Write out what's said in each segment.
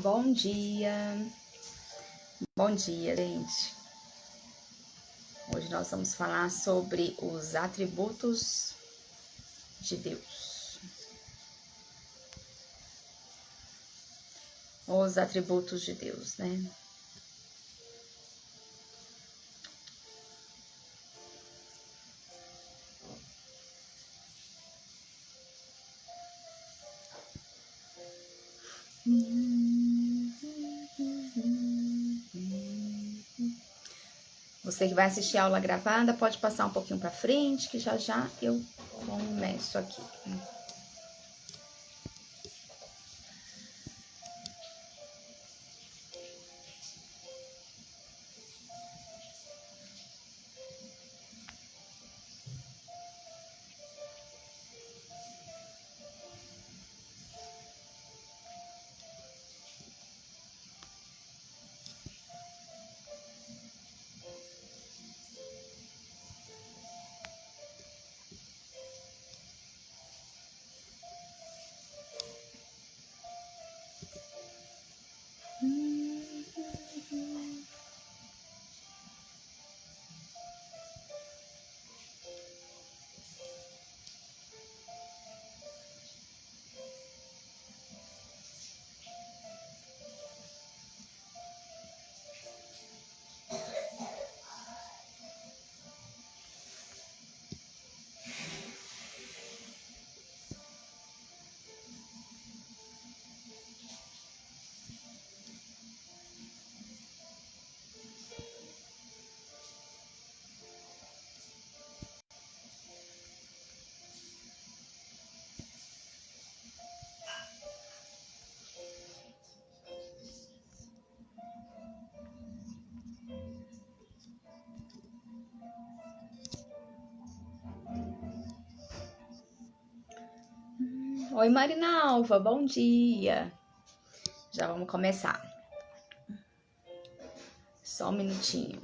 Bom dia, gente. Hoje nós vamos falar sobre os atributos de Deus. Os atributos de Deus, né? Você que vai assistir a aula gravada, pode passar um pouquinho para frente, que já já eu começo aqui. Oi, Marinalva, bom dia. Já vamos começar. Só um minutinho.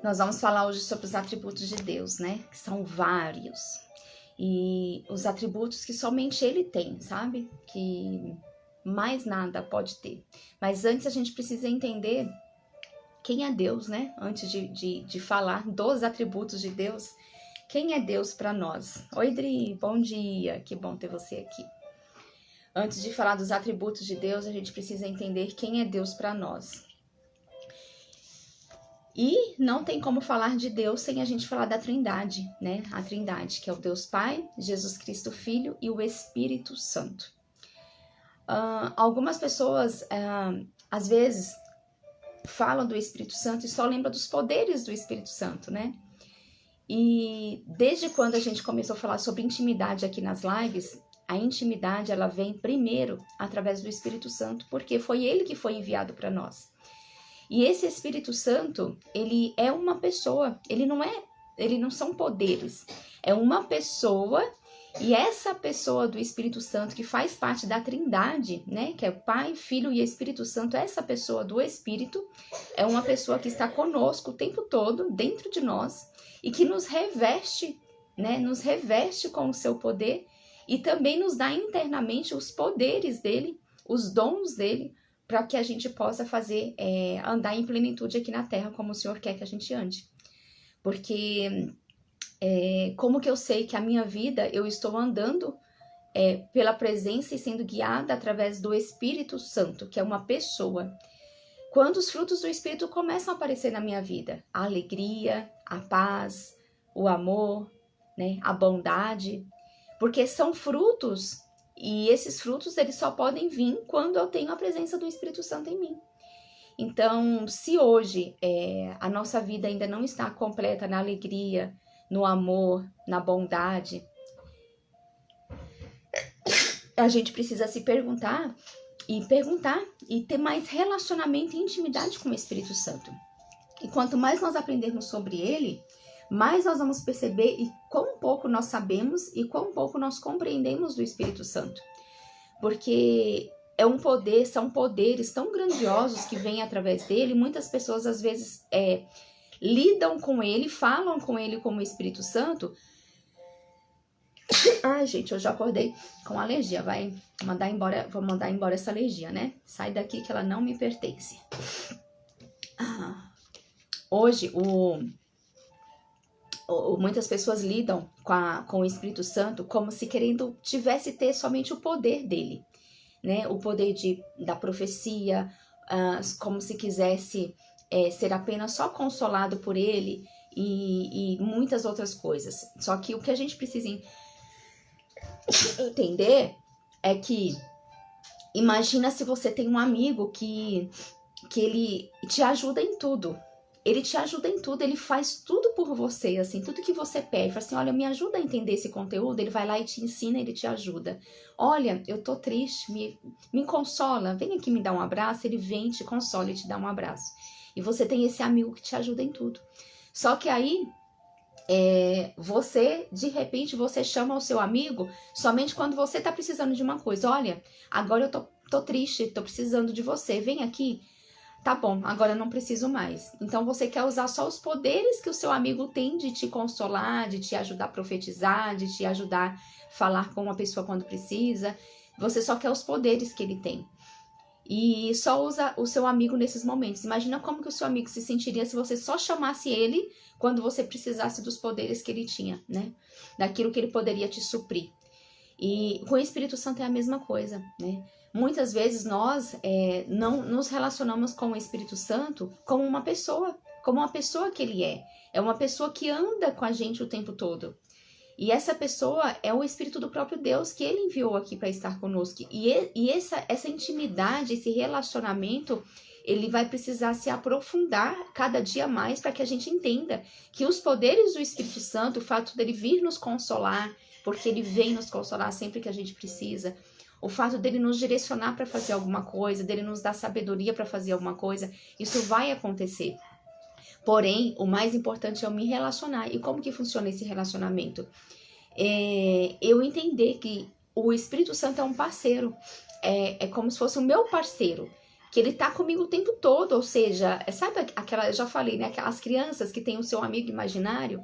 Nós vamos falar hoje sobre os atributos de Deus, né? Que são vários. E os atributos que somente Ele tem, sabe? Que mais nada pode ter. Mas antes a gente precisa entender quem é Deus, né? Antes de falar dos atributos de Deus, quem é Deus para nós? Oi, Dri, bom dia, que bom ter você aqui. Antes de falar dos atributos de Deus, a gente precisa entender quem é Deus para nós. E não tem como falar de Deus sem a gente falar da Trindade, né? A Trindade, que é o Deus Pai, Jesus Cristo Filho e o Espírito Santo. Algumas pessoas, às vezes, falam do Espírito Santo e só lembram dos poderes do Espírito Santo, né? E desde quando a gente começou a falar sobre intimidade aqui nas lives, a intimidade, ela vem primeiro através do Espírito Santo, porque foi ele que foi enviado para nós. E esse Espírito Santo, ele é uma pessoa, ele não são poderes, é uma pessoa, e essa pessoa do Espírito Santo que faz parte da Trindade, né, que é o Pai, Filho e Espírito Santo, essa pessoa do Espírito é uma pessoa que está conosco o tempo todo, dentro de nós, e que nos reveste, né, nos reveste com o seu poder e também nos dá internamente os poderes dele, os dons dele, para que a gente possa fazer, andar em plenitude aqui na Terra, como o Senhor quer que a gente ande. Porque como que eu sei que a minha vida, eu estou andando pela presença e sendo guiada através do Espírito Santo, que é uma pessoa. Quando os frutos do Espírito começam a aparecer na minha vida, a alegria, a paz, o amor, né, a bondade, porque são frutos. E esses frutos, eles só podem vir quando eu tenho a presença do Espírito Santo em mim. Então, se hoje a nossa vida ainda não está completa na alegria, no amor, na bondade, a gente precisa se perguntar e ter mais relacionamento e intimidade com o Espírito Santo. E quanto mais nós aprendermos sobre ele, mais nós vamos perceber e quão pouco nós sabemos e quão pouco nós compreendemos do Espírito Santo. Porque é um poder, são poderes tão grandiosos que vêm através dele. Muitas pessoas às vezes lidam com ele, falam com ele como Espírito Santo. Ai, gente, eu já acordei com alergia. Vou mandar embora essa alergia, né? Sai daqui que ela não me pertence. Hoje, muitas pessoas lidam com o Espírito Santo como se tivesse ter somente o poder dele, né? O poder da profecia, como se quisesse ser apenas só consolado por ele e muitas outras coisas. Só que o que a gente precisa entender é que, imagina se você tem um amigo que ele te ajuda em tudo. Ele te ajuda em tudo, ele faz tudo por você, assim, tudo que você pede. Fala assim, olha, me ajuda a entender esse conteúdo. Ele vai lá e te ensina, ele te ajuda. Olha, eu tô triste, me consola, vem aqui me dar um abraço. Ele vem, te consola e te dá um abraço. E você tem esse amigo que te ajuda em tudo. Só que aí, de repente, você chama o seu amigo somente quando você tá precisando de uma coisa. Olha, agora eu tô triste, tô precisando de você, vem aqui. Tá bom, agora eu não preciso mais. Então você quer usar só os poderes que o seu amigo tem de te consolar, de te ajudar a profetizar, de te ajudar a falar com uma pessoa quando precisa. Você só quer os poderes que ele tem. E só usa o seu amigo nesses momentos. Imagina como que o seu amigo se sentiria se você só chamasse ele quando você precisasse dos poderes que ele tinha, né? Daquilo que ele poderia te suprir. E com o Espírito Santo é a mesma coisa, né? Muitas vezes nós não nos relacionamos com o Espírito Santo como uma pessoa que ele é. É uma pessoa que anda com a gente o tempo todo. E essa pessoa é o Espírito do próprio Deus que ele enviou aqui para estar conosco. E essa intimidade, esse relacionamento, ele vai precisar se aprofundar cada dia mais para que a gente entenda que os poderes do Espírito Santo, o fato dele vir nos consolar, porque ele vem nos consolar sempre que a gente precisa, o fato dele nos direcionar para fazer alguma coisa, dele nos dar sabedoria para fazer alguma coisa, isso vai acontecer. Porém, o mais importante é eu me relacionar. E como que funciona esse relacionamento? Eu entender que o Espírito Santo é um parceiro, é como se fosse o meu parceiro, que ele tá comigo o tempo todo, ou seja, sabe eu já falei, né, aquelas crianças que têm o seu amigo imaginário?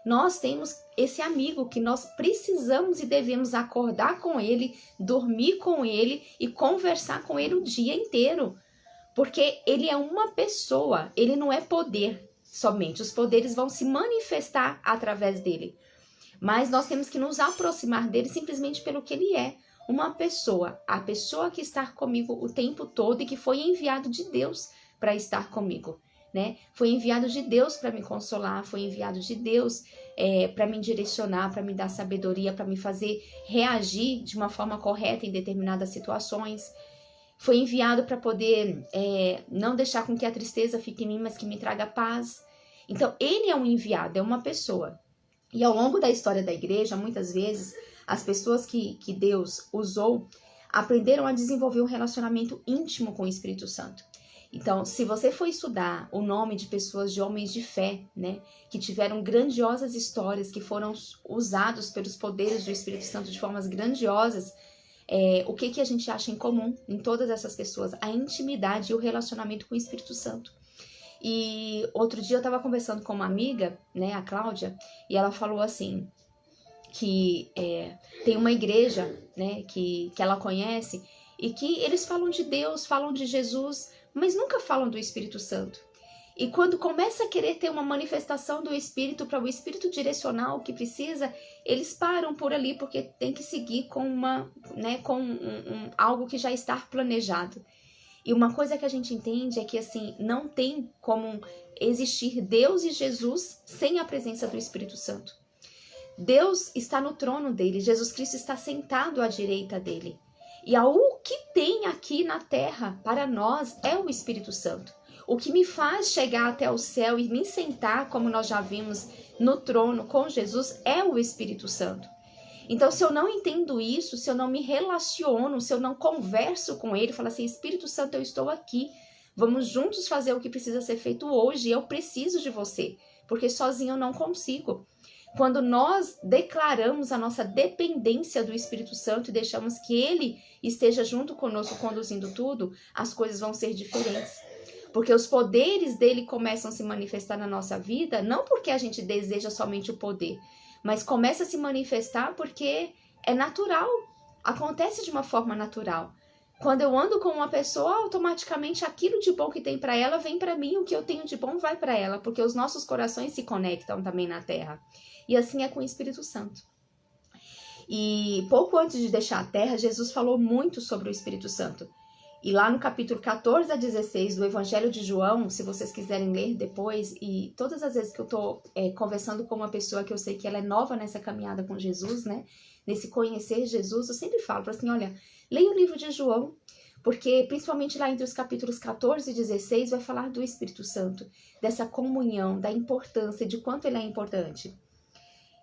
Nós temos esse amigo que nós precisamos e devemos acordar com ele, dormir com ele e conversar com ele o dia inteiro. Porque ele é uma pessoa, ele não é poder somente. Os poderes vão se manifestar através dele. Mas nós temos que nos aproximar dele simplesmente pelo que ele é. Uma pessoa, a pessoa que está comigo o tempo todo e que foi enviado de Deus para estar comigo. Né? Foi enviado de Deus para me consolar, foi enviado de Deus para me direcionar, para me dar sabedoria, para me fazer reagir de uma forma correta em determinadas situações. Foi enviado para poder não deixar com que a tristeza fique em mim, mas que me traga paz. Então, ele é um enviado, é uma pessoa. E ao longo da história da igreja, muitas vezes, as pessoas que Deus usou aprenderam a desenvolver um relacionamento íntimo com o Espírito Santo. Então, se você for estudar o nome de pessoas, de homens de fé, né, que tiveram grandiosas histórias, que foram usados pelos poderes do Espírito Santo de formas grandiosas, o que a gente acha em comum em todas essas pessoas? A intimidade e o relacionamento com o Espírito Santo. E outro dia eu estava conversando com uma amiga, né, a Cláudia, e ela falou assim, que tem uma igreja, né, que ela conhece, e que eles falam de Deus, falam de Jesus, mas nunca falam do Espírito Santo. E quando começa a querer ter uma manifestação do Espírito para o Espírito direcionar o que precisa, eles param por ali porque tem que seguir com algo que já está planejado. E uma coisa que a gente entende é que assim, não tem como existir Deus e Jesus sem a presença do Espírito Santo. Deus está no trono dele, Jesus Cristo está sentado à direita dele. E o que tem aqui na terra para nós é o Espírito Santo. O que me faz chegar até o céu e me sentar, como nós já vimos, no trono com Jesus, é o Espírito Santo. Então, se eu não entendo isso, se eu não me relaciono, se eu não converso com ele, falo assim, Espírito Santo, eu estou aqui, vamos juntos fazer o que precisa ser feito hoje, eu preciso de você, porque sozinho eu não consigo. Quando nós declaramos a nossa dependência do Espírito Santo e deixamos que ele esteja junto conosco conduzindo tudo, as coisas vão ser diferentes. Porque os poderes dele começam a se manifestar na nossa vida, não porque a gente deseja somente o poder, mas começa a se manifestar porque é natural, acontece de uma forma natural. Quando eu ando com uma pessoa, automaticamente aquilo de bom que tem para ela vem para mim, o que eu tenho de bom vai para ela, porque os nossos corações se conectam também na terra. E assim é com o Espírito Santo. E pouco antes de deixar a terra, Jesus falou muito sobre o Espírito Santo. E lá no capítulo 14 a 16 do Evangelho de João, se vocês quiserem ler depois, e todas as vezes que eu estou conversando com uma pessoa que eu sei que ela é nova nessa caminhada com Jesus, né? Nesse conhecer Jesus, eu sempre falo assim, olha, leia o livro de João, porque principalmente lá entre os capítulos 14 e 16 vai falar do Espírito Santo, dessa comunhão, da importância, de quanto ele é importante.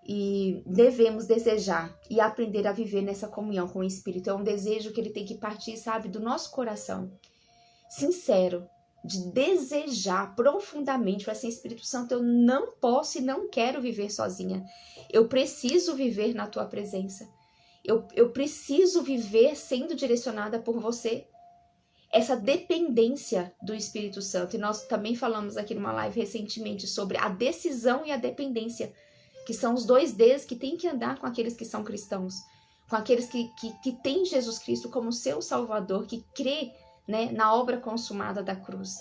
E devemos desejar e aprender a viver nessa comunhão com o Espírito. É um desejo que ele tem que partir, sabe, do nosso coração. Sincero, de desejar profundamente, para assim, Espírito Santo, eu não posso e não quero viver sozinha. Eu preciso viver na tua presença. Eu preciso viver sendo direcionada por você. Essa dependência do Espírito Santo. E nós também falamos aqui numa live recentemente sobre a decisão e a dependência, que são os dois Ds que tem que andar com aqueles que são cristãos, com aqueles que têm Jesus Cristo como seu Salvador, que crê, né, na obra consumada da cruz.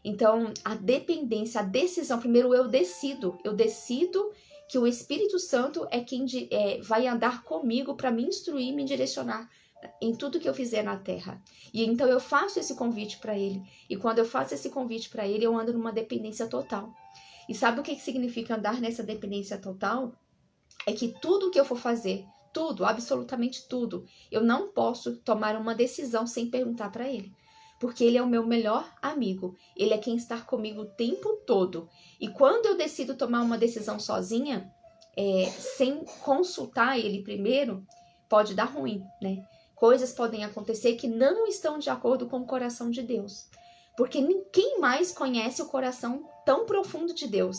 Então, a dependência, a decisão, primeiro eu decido que o Espírito Santo é quem vai andar comigo para me instruir, me direcionar em tudo que eu fizer na terra. E então eu faço esse convite para ele, e quando eu faço esse convite para ele, eu ando numa dependência total. E sabe o que significa andar nessa dependência total? É que tudo que eu for fazer, tudo, absolutamente tudo, eu não posso tomar uma decisão sem perguntar para ele. Porque ele é o meu melhor amigo. Ele é quem está comigo o tempo todo. E quando eu decido tomar uma decisão sozinha, sem consultar ele primeiro, pode dar ruim, né? Coisas podem acontecer que não estão de acordo com o coração de Deus. Porque ninguém mais conhece o coração tão profundo de Deus.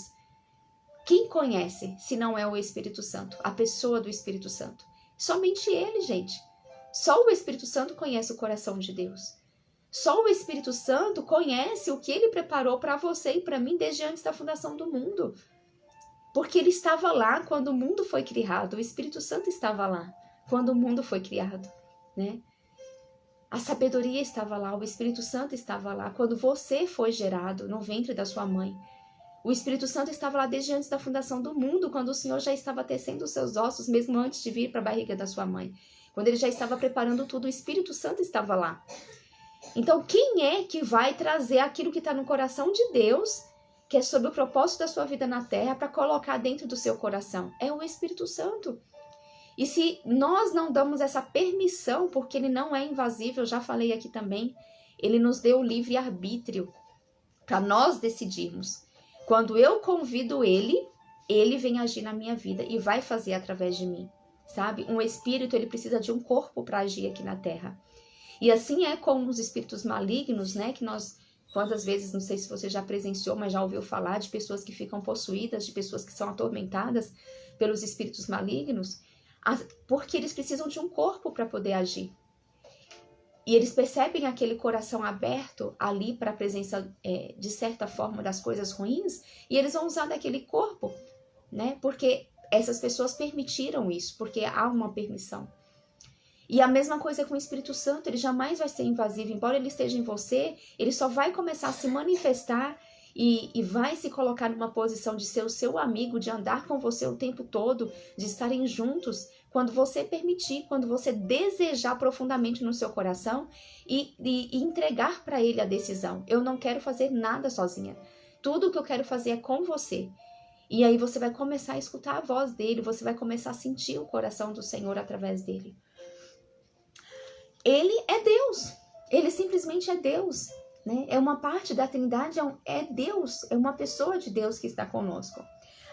Quem conhece, se não é o Espírito Santo, a pessoa do Espírito Santo? Somente ele, gente. Só o Espírito Santo conhece o coração de Deus. Só o Espírito Santo conhece o que ele preparou para você e para mim desde antes da fundação do mundo. Porque ele estava lá quando o mundo foi criado. O Espírito Santo estava lá quando o mundo foi criado, né? A sabedoria estava lá, o Espírito Santo estava lá quando você foi gerado no ventre da sua mãe. O Espírito Santo estava lá desde antes da fundação do mundo, quando o Senhor já estava tecendo os seus ossos, mesmo antes de vir para a barriga da sua mãe. Quando ele já estava preparando tudo, o Espírito Santo estava lá. Então, quem é que vai trazer aquilo que está no coração de Deus, que é sobre o propósito da sua vida na terra, para colocar dentro do seu coração? É o Espírito Santo. E se nós não damos essa permissão, porque ele não é invasível, já falei aqui também, ele nos deu o livre-arbítrio para nós decidirmos. Quando eu convido ele vem agir na minha vida e vai fazer através de mim, sabe? Um espírito, ele precisa de um corpo para agir aqui na terra. E assim é com os espíritos malignos, né? Que nós, quantas vezes, não sei se você já presenciou, mas já ouviu falar de pessoas que ficam possuídas, de pessoas que são atormentadas pelos espíritos malignos, porque eles precisam de um corpo para poder agir. E eles percebem aquele coração aberto ali para a presença, de certa forma, das coisas ruins, e eles vão usar daquele corpo, né? Porque essas pessoas permitiram isso, porque há uma permissão. E a mesma coisa com o Espírito Santo, ele jamais vai ser invasivo, embora ele esteja em você, ele só vai começar a se manifestar e vai se colocar numa posição de ser o seu amigo, de andar com você o tempo todo, de estarem juntos, quando você permitir, quando você desejar profundamente no seu coração e entregar para ele a decisão. Eu não quero fazer nada sozinha. Tudo que eu quero fazer é com você. E aí você vai começar a escutar a voz dele, você vai começar a sentir o coração do Senhor através dele. Ele é Deus. Ele simplesmente é Deus, né? É uma parte da Trindade, é Deus, é uma pessoa de Deus que está conosco.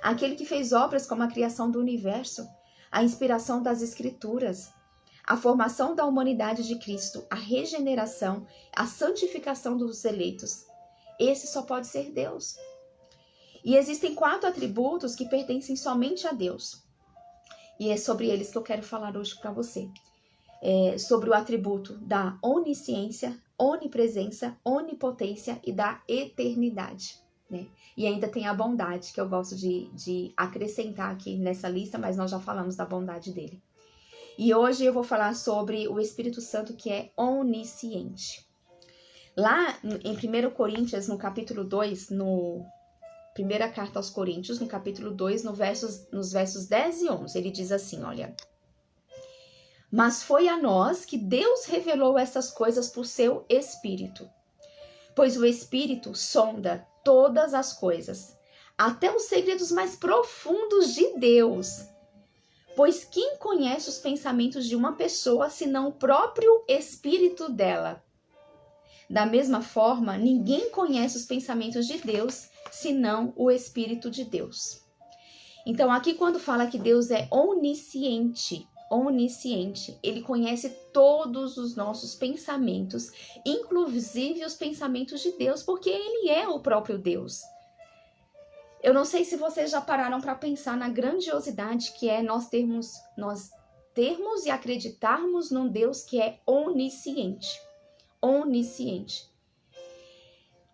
Aquele que fez obras como a criação do universo, a inspiração das Escrituras, a formação da humanidade de Cristo, a regeneração, a santificação dos eleitos. Esse só pode ser Deus. E existem 4 atributos que pertencem somente a Deus. E é sobre eles que eu quero falar hoje para você. Sobre o atributo da onisciência, onipresença, onipotência e da eternidade, né? E ainda tem a bondade, que eu gosto de acrescentar aqui nessa lista, mas nós já falamos da bondade dele. E hoje eu vou falar sobre o Espírito Santo, que é onisciente. Lá em 1 Coríntios, no capítulo 2, primeira carta aos Coríntios, no capítulo 2, nos versos 10 e 11, ele diz assim, olha: mas foi a nós que Deus revelou essas coisas por seu Espírito. Pois o Espírito sonda todas as coisas, até os segredos mais profundos de Deus. Pois quem conhece os pensamentos de uma pessoa, senão o próprio Espírito dela? Da mesma forma, ninguém conhece os pensamentos de Deus, senão o Espírito de Deus. Então, aqui quando fala que Deus é onisciente, ele conhece todos os nossos pensamentos, inclusive os pensamentos de Deus, porque ele é o próprio Deus. Eu não sei se vocês já pararam para pensar na grandiosidade que é nós termos e acreditarmos num Deus que é onisciente. Onisciente.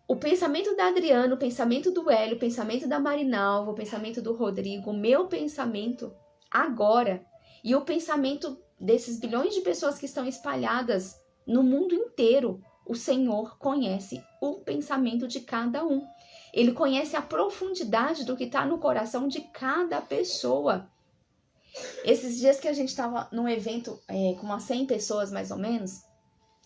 O pensamento da Adriana, o pensamento do Hélio, o pensamento da Marinalva, o pensamento do Rodrigo, o meu pensamento agora e o pensamento desses bilhões de pessoas que estão espalhadas no mundo inteiro, o Senhor conhece o pensamento de cada um. Ele conhece a profundidade do que está no coração de cada pessoa. Esses dias que a gente estava num evento com umas 100 pessoas mais ou menos,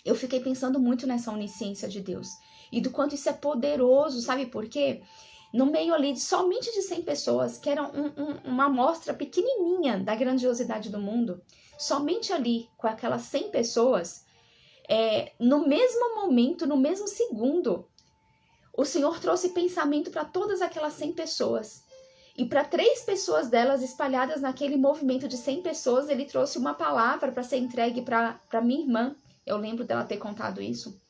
eu fiquei pensando muito nessa onisciência de Deus. E do quanto isso é poderoso, sabe por quê? No meio ali somente de 100 pessoas, que eram uma amostra pequenininha da grandiosidade do mundo, somente ali, com aquelas 100 pessoas, no mesmo momento, no mesmo segundo, o Senhor trouxe pensamento para todas aquelas 100 pessoas. E para 3 pessoas delas espalhadas naquele movimento de 100 pessoas, ele trouxe uma palavra para ser entregue para minha irmã. Eu lembro dela ter contado isso.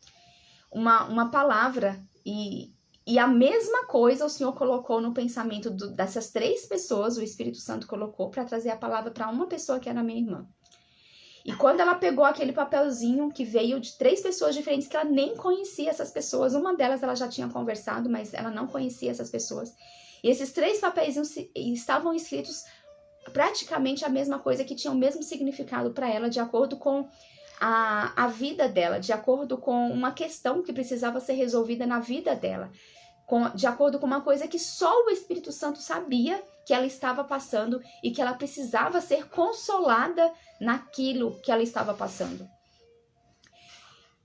Uma palavra. E a mesma coisa o Senhor colocou no pensamento dessas 3 pessoas, o Espírito Santo colocou para trazer a palavra para uma pessoa que era minha irmã. E quando ela pegou aquele papelzinho que veio de 3 pessoas diferentes, que ela nem conhecia essas pessoas, uma delas ela já tinha conversado, mas ela não conhecia essas pessoas. E esses 3 papeizinhos estavam escritos praticamente a mesma coisa, que tinha o mesmo significado para ela, de acordo com a vida dela, de acordo com uma questão que precisava ser resolvida na vida dela, de acordo com uma coisa que só o Espírito Santo sabia que ela estava passando e que ela precisava ser consolada naquilo que ela estava passando.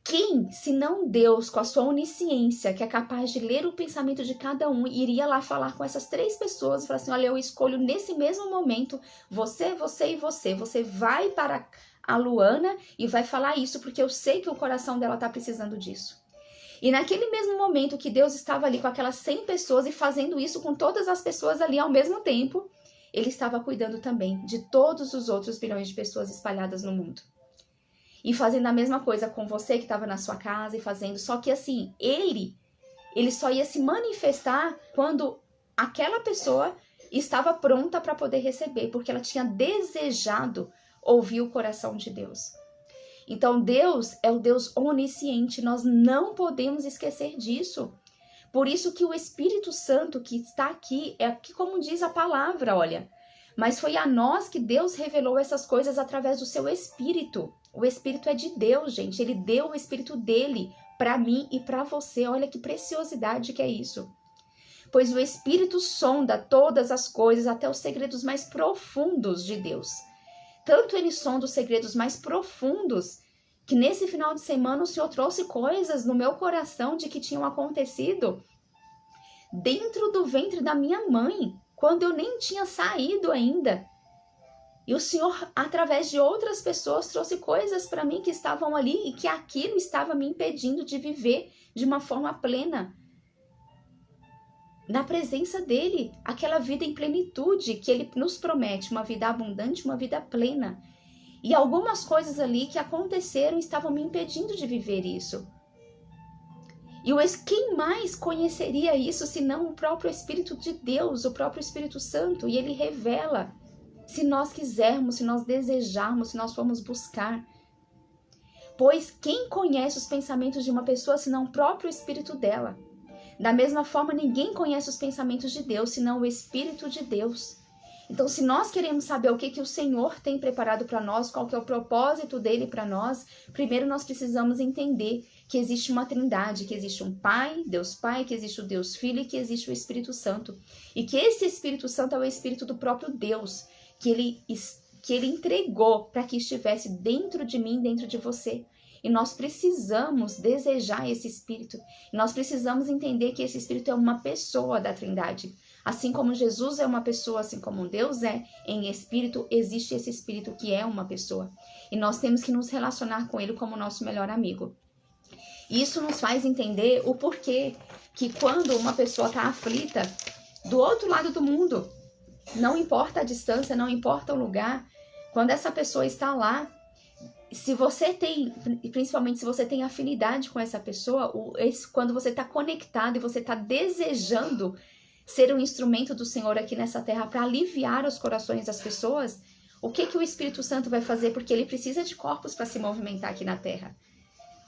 Quem, se não Deus, com a sua onisciência, que é capaz de ler o pensamento de cada um, iria lá falar com essas 3 pessoas e falar assim, olha, eu escolho nesse mesmo momento você, você e você. Você vai para a Luana e vai falar isso, porque eu sei que o coração dela está precisando disso. E naquele mesmo momento que Deus estava ali com aquelas 100 pessoas e fazendo isso com todas as pessoas ali ao mesmo tempo, ele estava cuidando também de todos os outros bilhões de pessoas espalhadas no mundo. E fazendo a mesma coisa com você que estava na sua casa e fazendo, só que assim, ele só ia se manifestar quando aquela pessoa estava pronta para poder receber, porque ela tinha desejado ouvir o coração de Deus. Então Deus é o Deus onisciente, nós não podemos esquecer disso. Por isso que o Espírito Santo que está aqui, é aqui como diz a palavra, olha. Mas foi a nós que Deus revelou essas coisas através do seu Espírito. O Espírito é de Deus, gente. Ele deu o Espírito dele para mim e para você. Olha que preciosidade que é isso. Pois o Espírito sonda todas as coisas, até os segredos mais profundos de Deus. Tanto ele sonda os segredos mais profundos, que nesse final de semana o Senhor trouxe coisas no meu coração de que tinham acontecido dentro do ventre da minha mãe, quando eu nem tinha saído ainda. E o Senhor, através de outras pessoas, trouxe coisas para mim que estavam ali e que aquilo estava me impedindo de viver de uma forma plena. Na presença dele, aquela vida em plenitude que ele nos promete, uma vida abundante, uma vida plena. E algumas coisas ali que aconteceram estavam me impedindo de viver isso. E quem mais conheceria isso senão o próprio Espírito de Deus, o próprio Espírito Santo? E ele revela, se nós quisermos, se nós desejarmos, se nós formos buscar. Pois quem conhece os pensamentos de uma pessoa senão o próprio espírito dela? Da mesma forma, ninguém conhece os pensamentos de Deus senão o Espírito de Deus. Então, se nós queremos saber o que o Senhor tem preparado para nós, qual que é o propósito dele para nós, primeiro nós precisamos entender que existe uma trindade, que existe um Pai, que existe o Deus Filho e que existe o Espírito Santo. E que esse Espírito Santo é o Espírito do próprio Deus, que ele entregou para que estivesse dentro de mim, dentro de você. E nós precisamos desejar esse Espírito. Nós precisamos entender que esse Espírito é uma pessoa da Trindade. Assim como Jesus é uma pessoa, assim como Deus é em Espírito, existe esse Espírito que é uma pessoa. E nós temos que nos relacionar com ele como nosso melhor amigo. E isso nos faz entender o porquê que quando uma pessoa está aflita, do outro lado do mundo, não importa a distância, não importa o lugar, quando essa pessoa está lá, se você tem, principalmente se você tem afinidade com essa pessoa, quando você está conectado e você está desejando ser um instrumento do Senhor aqui nessa terra para aliviar os corações das pessoas, o que o Espírito Santo vai fazer? Porque ele precisa de corpos para se movimentar aqui na terra.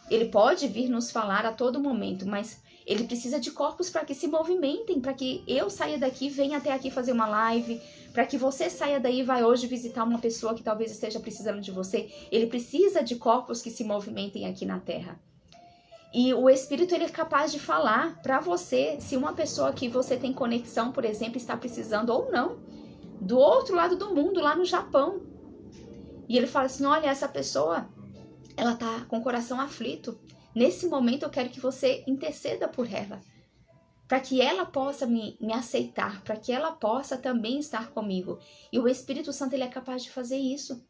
Ele pode vir nos falar a todo momento, mas ele precisa de corpos para que se movimentem, para que eu saia daqui, venha até aqui fazer uma live, para que você saia daí e vai hoje visitar uma pessoa que talvez esteja precisando de você. Ele precisa de corpos que se movimentem aqui na terra. E o Espírito, ele é capaz de falar para você se uma pessoa que você tem conexão, por exemplo, está precisando ou não, do outro lado do mundo, lá no Japão. E ele fala assim, olha, essa pessoa, ela tá com o coração aflito. Nesse momento eu quero que você interceda por ela, para que ela possa me aceitar, para que ela possa também estar comigo. E o Espírito Santo, ele é capaz de fazer isso.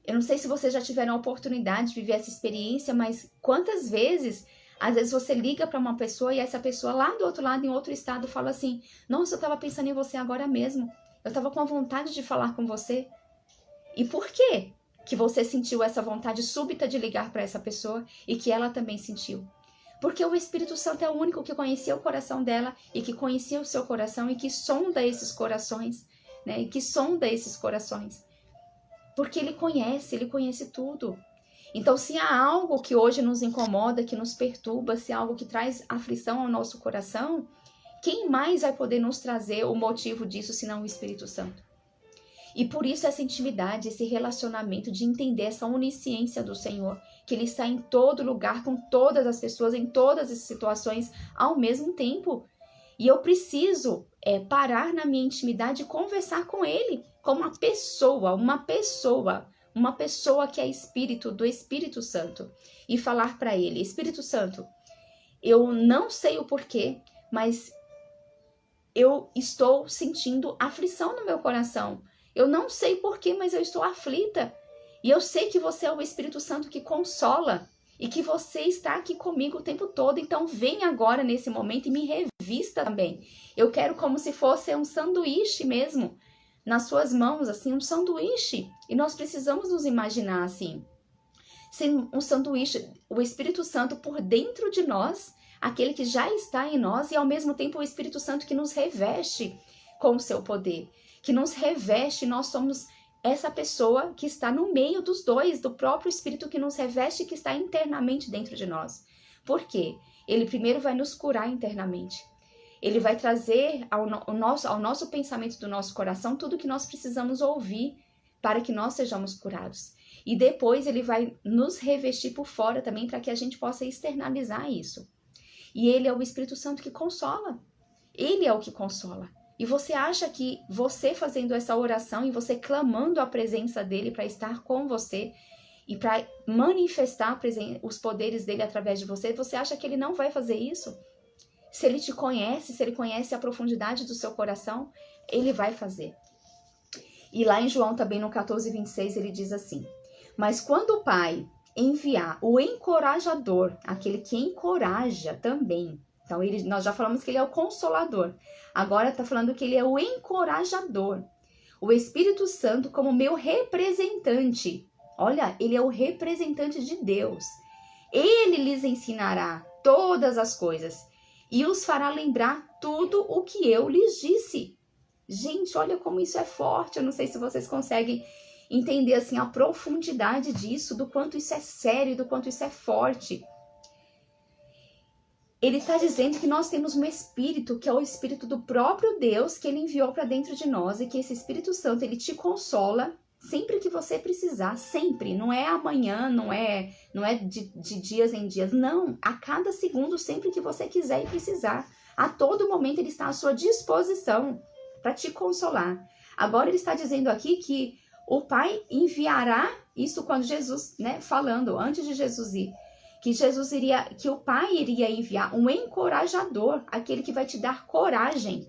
Eu não sei se vocês já tiveram a oportunidade de viver essa experiência, mas quantas vezes, às vezes você liga para uma pessoa e essa pessoa lá do outro lado, em outro estado, fala assim, nossa, eu estava pensando em você agora mesmo, eu estava com a vontade de falar com você. E por quê que você sentiu essa vontade súbita de ligar para essa pessoa e que ela também sentiu? Porque o Espírito Santo é o único que conhecia o coração dela e que conhecia o seu coração e que sonda esses corações, né? E que sonda esses corações. Porque ele conhece tudo. Então, se há algo que hoje nos incomoda, que nos perturba, se há algo que traz aflição ao nosso coração, quem mais vai poder nos trazer o motivo disso, senão o Espírito Santo? E por isso essa intimidade, esse relacionamento de entender essa onisciência do Senhor, que Ele está em todo lugar, com todas as pessoas, em todas as situações, ao mesmo tempo. E eu preciso parar na minha intimidade e conversar com Ele, como uma pessoa que é Espírito, do Espírito Santo, e falar para Ele, Espírito Santo, eu não sei o porquê, mas eu estou sentindo aflição no meu coração. Eu não sei porquê, mas eu estou aflita. E eu sei que você é o Espírito Santo que consola e que você está aqui comigo o tempo todo. Então vem agora nesse momento e me revista também. Eu quero como se fosse um sanduíche mesmo, nas suas mãos, assim, um sanduíche. E nós precisamos nos imaginar assim. Sem um sanduíche, o Espírito Santo por dentro de nós, aquele que já está em nós e ao mesmo tempo o Espírito Santo que nos reveste com o seu poder. Que nos reveste, nós somos essa pessoa que está no meio dos dois, do próprio Espírito que nos reveste, que está internamente dentro de nós. Por quê? Ele primeiro vai nos curar internamente. Ele vai trazer ao nosso pensamento do nosso coração tudo que nós precisamos ouvir para que nós sejamos curados. E depois ele vai nos revestir por fora também para que a gente possa externalizar isso. E ele é o Espírito Santo que consola. Ele é o que consola. E você acha que você fazendo essa oração e você clamando a presença dele para estar com você e para manifestar os poderes dele através de você, você acha que ele não vai fazer isso? Se ele te conhece, se ele conhece a profundidade do seu coração, ele vai fazer. E lá em João também no 14:26 ele diz assim, mas quando o Pai enviar o encorajador, aquele que encoraja também, então nós já falamos que ele é o consolador, agora está falando que ele é o encorajador, o Espírito Santo como meu representante, olha, ele é o representante de Deus, ele lhes ensinará todas as coisas e os fará lembrar tudo o que eu lhes disse. Gente, olha como isso é forte, eu não sei se vocês conseguem entender assim a profundidade disso, do quanto isso é sério, do quanto isso é forte. Ele está dizendo que nós temos um Espírito, que é o Espírito do próprio Deus, que ele enviou para dentro de nós, e que esse Espírito Santo, ele te consola sempre que você precisar, sempre. Não é amanhã, não é de dias em dias, não. A cada segundo, sempre que você quiser e precisar. A todo momento ele está à sua disposição para te consolar. Agora ele está dizendo aqui que o Pai enviará, isso quando Jesus, né, falando, antes de Jesus ir, que o Pai iria enviar um encorajador, aquele que vai te dar coragem.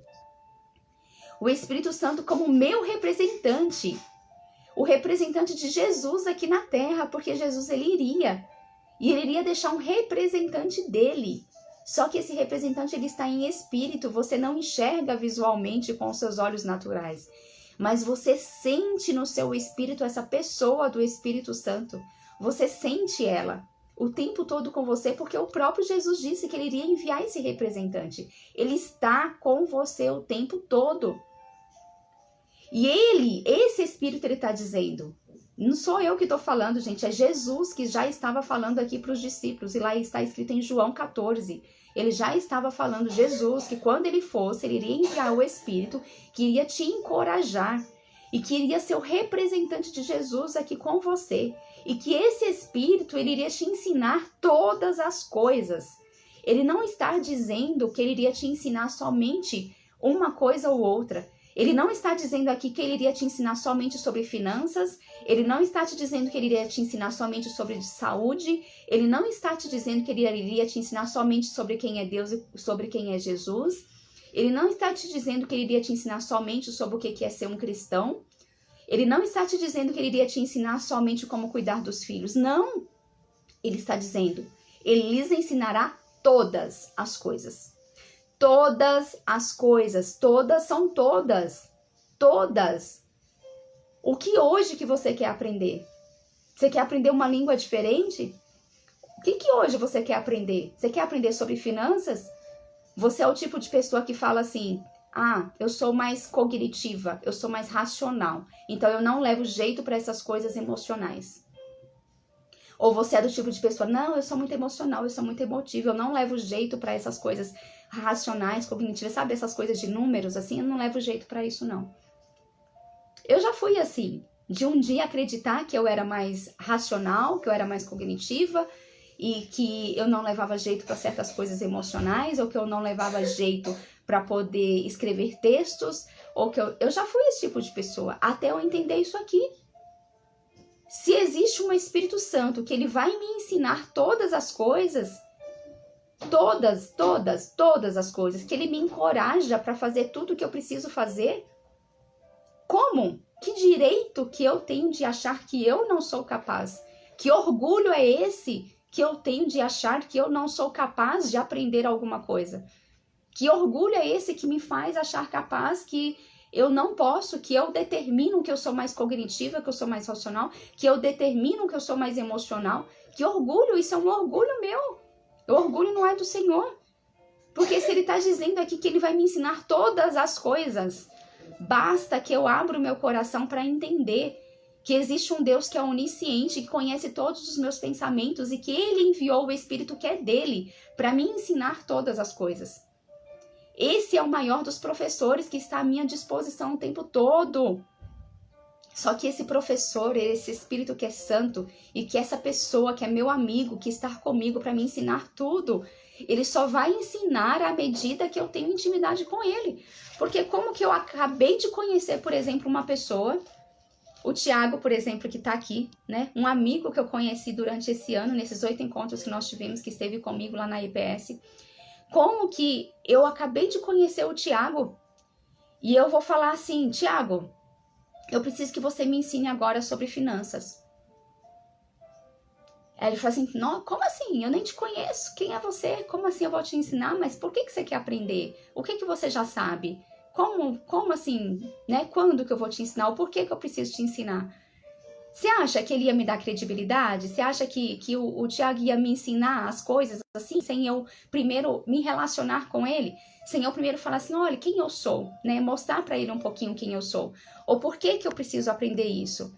O Espírito Santo como meu representante, o representante de Jesus aqui na terra, porque Jesus ele iria deixar um representante dele. Só que esse representante ele está em espírito, você não enxerga visualmente com os seus olhos naturais, mas você sente no seu espírito essa pessoa do Espírito Santo. Você sente ela o tempo todo com você, porque o próprio Jesus disse que ele iria enviar esse representante. Ele está com você o tempo todo. E esse Espírito, ele está dizendo, não sou eu que estou falando, gente, é Jesus que já estava falando aqui para os discípulos, e lá está escrito em João 14, ele já estava falando, Jesus, que quando ele fosse, ele iria enviar o Espírito, que iria te encorajar, e que iria ser o representante de Jesus aqui com você, e que esse Espírito, ele iria te ensinar todas as coisas. Ele não está dizendo que ele iria te ensinar somente uma coisa ou outra. Ele não está dizendo aqui que ele iria te ensinar somente sobre finanças, ele não está te dizendo que ele iria te ensinar somente sobre saúde, ele não está te dizendo que ele iria te ensinar somente sobre quem é Deus e sobre quem é Jesus, ele não está te dizendo que ele iria te ensinar somente sobre o que é ser um cristão, ele não está te dizendo que ele iria te ensinar somente como cuidar dos filhos, não, ele está dizendo, ele lhes ensinará todas as coisas. Todas as coisas, todas são todas, todas. O que hoje que você quer aprender? Você quer aprender uma língua diferente? O que hoje você quer aprender? Você quer aprender sobre finanças? Você é o tipo de pessoa que fala assim, eu sou mais cognitiva, eu sou mais racional, então eu não levo jeito para essas coisas emocionais. Ou você é do tipo de pessoa, não, eu sou muito emocional, eu sou muito emotiva, eu não levo jeito para essas coisas racionais, cognitivas, sabe? Essas coisas de números, assim, eu não levo jeito para isso, não. Eu já fui assim, de um dia acreditar que eu era mais racional, que eu era mais cognitiva, e que eu não levava jeito para certas coisas emocionais, ou que eu não levava jeito para poder escrever textos, ou que eu já fui esse tipo de pessoa, até eu entender isso aqui. Se existe um Espírito Santo que ele vai me ensinar todas as coisas, todas as coisas, que ele me encoraja para fazer tudo o que eu preciso fazer, como? Que direito que eu tenho de achar que eu não sou capaz? Que orgulho é esse que eu tenho de achar que eu não sou capaz de aprender alguma coisa? Que orgulho é esse que me faz achar capaz que eu não posso, que eu determino que eu sou mais cognitiva, que eu sou mais racional, que eu determino que eu sou mais emocional? Que orgulho, isso é um orgulho meu. O orgulho não é do Senhor. Porque se ele está dizendo aqui que ele vai me ensinar todas as coisas, basta que eu abra o meu coração para entender que existe um Deus que é onisciente, que conhece todos os meus pensamentos e que ele enviou o Espírito que é dele para me ensinar todas as coisas. Esse é o maior dos professores que está à minha disposição o tempo todo. Só que esse professor, esse Espírito que é santo e que essa pessoa que é meu amigo, que está comigo para me ensinar tudo, ele só vai ensinar à medida que eu tenho intimidade com ele. Porque como que eu acabei de conhecer, por exemplo, uma pessoa, o Tiago, por exemplo, que está aqui, né? Um amigo que eu conheci durante esse ano, nesses 8 encontros que nós tivemos, que esteve comigo lá na IPS. Como que eu acabei de conhecer o Tiago e eu vou falar assim, Tiago, eu preciso que você me ensine agora sobre finanças. Aí ele fala assim, não, como assim? Eu nem te conheço. Quem é você? Como assim eu vou te ensinar? Mas por que você quer aprender? O que você já sabe? Como assim? Né? Quando que eu vou te ensinar? O porquê que eu preciso te ensinar? Você acha que ele ia me dar credibilidade? Você acha que o Tiago ia me ensinar as coisas assim, sem eu primeiro me relacionar com ele? Sem eu primeiro falar assim, olha, quem eu sou? Né? Mostrar para ele um pouquinho quem eu sou. Ou por que que eu preciso aprender isso?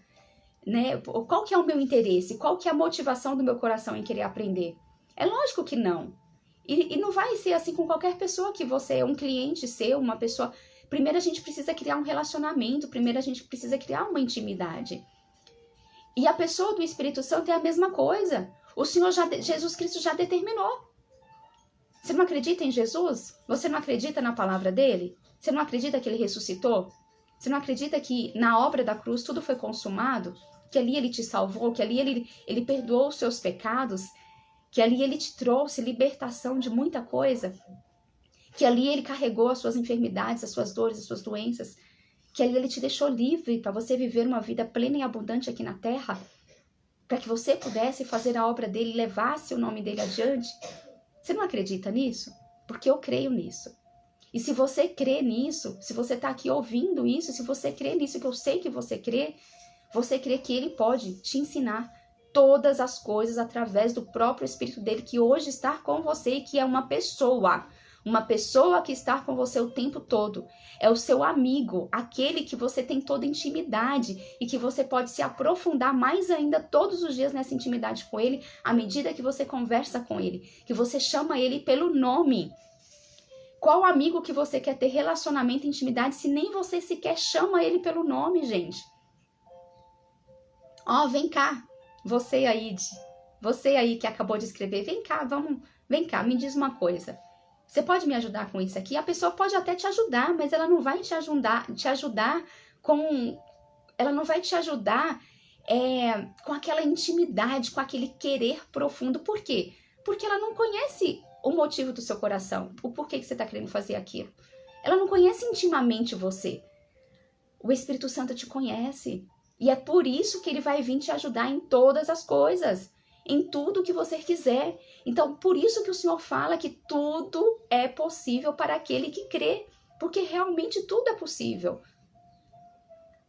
né? Qual que é o meu interesse? Qual que é a motivação do meu coração em querer aprender? É lógico que não. E não vai ser assim com qualquer pessoa que você é um cliente seu, uma pessoa... Primeiro a gente precisa criar um relacionamento, primeiro a gente precisa criar uma intimidade. E a pessoa do Espírito Santo é a mesma coisa. Jesus Cristo já determinou. Você não acredita em Jesus? Você não acredita na palavra dele? Você não acredita que ele ressuscitou? Você não acredita que na obra da cruz tudo foi consumado? Que ali ele te salvou? Que ali ele perdoou os seus pecados? Que ali ele te trouxe libertação de muita coisa? Que ali ele carregou as suas enfermidades, as suas dores, as suas doenças? Que ali ele te deixou livre para você viver uma vida plena e abundante aqui na terra? Para que você pudesse fazer a obra dele, levasse o nome dele adiante? Você não acredita nisso? Porque eu creio nisso. E se você crê nisso, se você está aqui ouvindo isso, se você crê nisso, que eu sei que você crê que ele pode te ensinar todas as coisas através do próprio Espírito dele, que hoje está com você e que é uma pessoa que está com você o tempo todo. É o seu amigo, aquele que você tem toda intimidade e que você pode se aprofundar mais ainda todos os dias nessa intimidade com ele, à medida que você conversa com ele, que você chama ele pelo nome. Qual amigo que você quer ter relacionamento e intimidade se nem você sequer chama ele pelo nome, gente? Ó, vem cá, você aí que acabou de escrever, vem cá, me diz uma coisa. Você pode me ajudar com isso aqui? A pessoa pode até te ajudar, mas ela não vai te ajudar com aquela intimidade, com aquele querer profundo. Por quê? Porque ela não conhece o motivo do seu coração, o porquê que você está querendo fazer aquilo. Ela não conhece intimamente você. O Espírito Santo te conhece. E é por isso que ele vai vir te ajudar em todas as coisas, em tudo que você quiser. Então, por isso que o Senhor fala que tudo é possível para aquele que crê, porque realmente tudo é possível.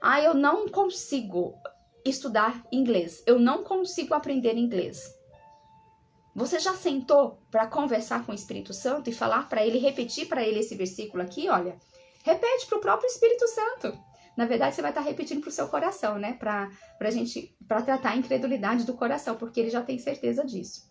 Ah, eu não consigo estudar inglês, eu não consigo aprender inglês. Você já sentou para conversar com o Espírito Santo e falar para ele, repetir para ele esse versículo aqui? Olha, repete para o próprio Espírito Santo. Na verdade, você vai estar repetindo para o seu coração, né? Para tratar a incredulidade do coração, porque ele já tem certeza disso.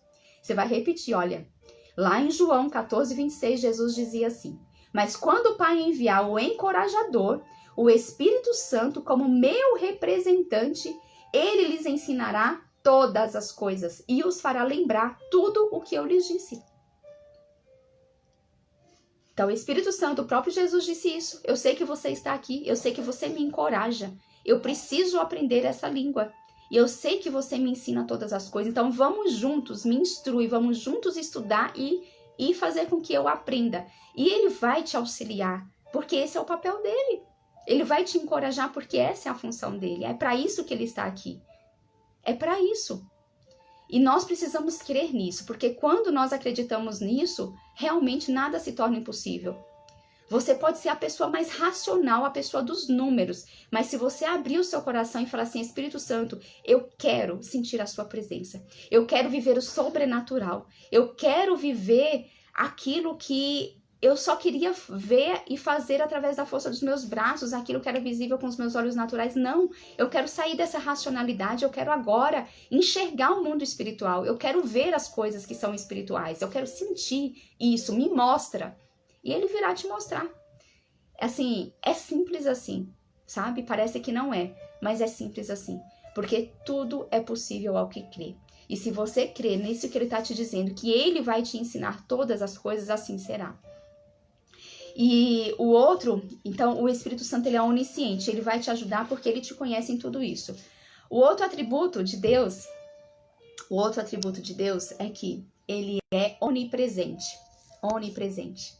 Você vai repetir, olha, lá em João 14:26, Jesus dizia assim: mas quando o Pai enviar o encorajador, o Espírito Santo, como meu representante, ele lhes ensinará todas as coisas e os fará lembrar tudo o que eu lhes disse. Então, o Espírito Santo, o próprio Jesus disse isso. Eu sei que você está aqui, eu sei que você me encoraja. Eu preciso aprender essa língua. E eu sei que você me ensina todas as coisas. Então, vamos juntos, me instrui, vamos juntos estudar e fazer com que eu aprenda. E ele vai te auxiliar, porque esse é o papel dele. Ele vai te encorajar, porque essa é a função dele. É para isso que ele está aqui. É para isso. E nós precisamos crer nisso, porque quando nós acreditamos nisso, realmente nada se torna impossível. Você pode ser a pessoa mais racional, a pessoa dos números, mas se você abrir o seu coração e falar assim, Espírito Santo, eu quero sentir a sua presença, eu quero viver o sobrenatural, eu quero viver aquilo que eu só queria ver e fazer através da força dos meus braços, aquilo que era visível com os meus olhos naturais. Não, eu quero sair dessa racionalidade, eu quero agora enxergar o mundo espiritual, eu quero ver as coisas que são espirituais, eu quero sentir isso, me mostra. E ele virá te mostrar. Assim, é simples assim, sabe? Parece que não é, mas é simples assim. Porque tudo é possível ao que crê. E se você crê nisso que ele está te dizendo, que ele vai te ensinar todas as coisas, assim será. E o outro, então, o Espírito Santo, ele é onisciente, ele vai te ajudar porque ele te conhece em tudo isso. O outro atributo de Deus é que ele é onipresente. Onipresente.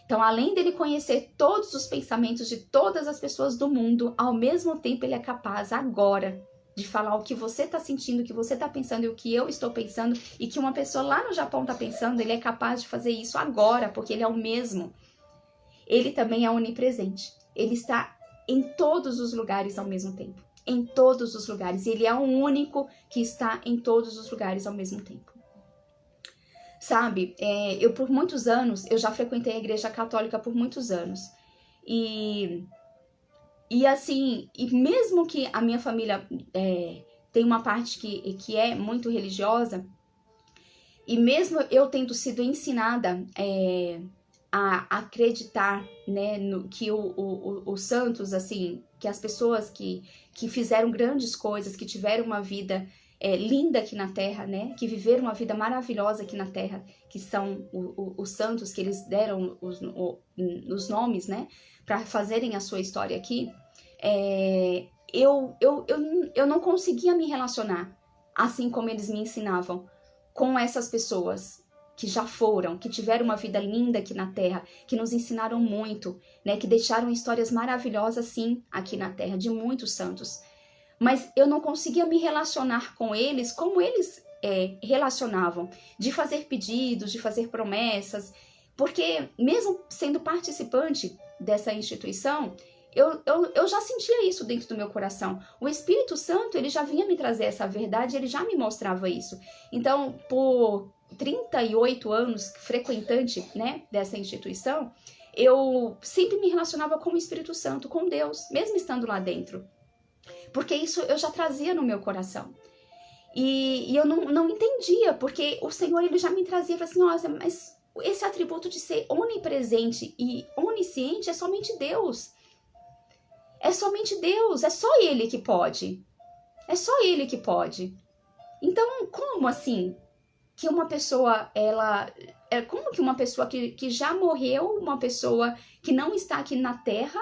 Então, além dele conhecer todos os pensamentos de todas as pessoas do mundo, ao mesmo tempo ele é capaz agora de falar o que você está sentindo, o que você está pensando e o que eu estou pensando, e que uma pessoa lá no Japão está pensando, ele é capaz de fazer isso agora, porque ele é o mesmo. Ele também é onipresente. Ele está em todos os lugares ao mesmo tempo. Em todos os lugares. Ele é o único que está em todos os lugares ao mesmo tempo. Sabe, eu por muitos anos, eu já frequentei a igreja católica por muitos anos. E E assim, e mesmo que a minha família tem uma parte que é muito religiosa, e mesmo eu tendo sido ensinada a acreditar, né, que os santos, assim, que as pessoas que fizeram grandes coisas, que tiveram uma vida linda aqui na Terra, né, que viveram uma vida maravilhosa aqui na Terra, que são os santos, que eles deram os nomes, né, para fazerem a sua história aqui, eu não conseguia me relacionar, assim como eles me ensinavam, com essas pessoas que já foram, que tiveram uma vida linda aqui na Terra, que nos ensinaram muito, né, que deixaram histórias maravilhosas, sim, aqui na Terra, de muitos santos. Mas eu não conseguia me relacionar com eles como eles relacionavam, de fazer pedidos, de fazer promessas, porque mesmo sendo participante dessa instituição, eu já sentia isso dentro do meu coração. O Espírito Santo, ele já vinha me trazer essa verdade, ele já me mostrava isso. Então, por 38 anos frequentante, né, dessa instituição, eu sempre me relacionava com o Espírito Santo, com Deus, mesmo estando lá dentro. Porque isso eu já trazia no meu coração. E eu não entendia, porque o Senhor, ele já me trazia assim, olha, mas esse atributo de ser onipresente e onisciente é somente Deus. É somente Deus, é só Ele que pode. É só Ele que pode. Então, como assim que uma pessoa, como que uma pessoa que já morreu, uma pessoa que não está aqui na Terra,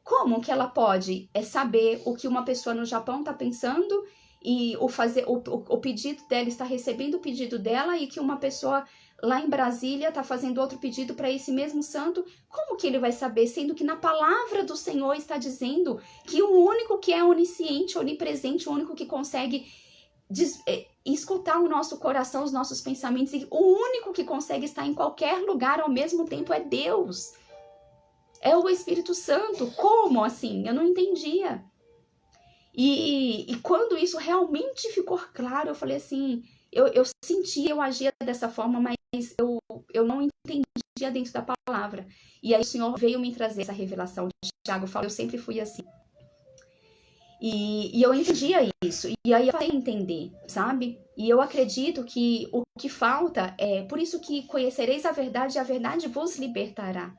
como que ela pode saber o que uma pessoa no Japão está pensando e o pedido dela, está recebendo o pedido dela, e que uma pessoa lá em Brasília está fazendo outro pedido para esse mesmo santo? Como que ele vai saber, sendo que na palavra do Senhor está dizendo que o único que é onisciente, onipresente, o único que consegue escutar o nosso coração, os nossos pensamentos, e o único que consegue estar em qualquer lugar ao mesmo tempo é Deus. É o Espírito Santo. Como assim? Eu não entendia. E quando isso realmente ficou claro, eu falei assim, eu sentia, eu agia dessa forma, mas eu não entendia dentro da palavra. E aí o Senhor veio me trazer essa revelação. Tiago fala, eu sempre fui assim. E eu entendia isso. E aí eu passei a entender, sabe? E eu acredito que o que falta por isso que conhecereis a verdade, e a verdade vos libertará.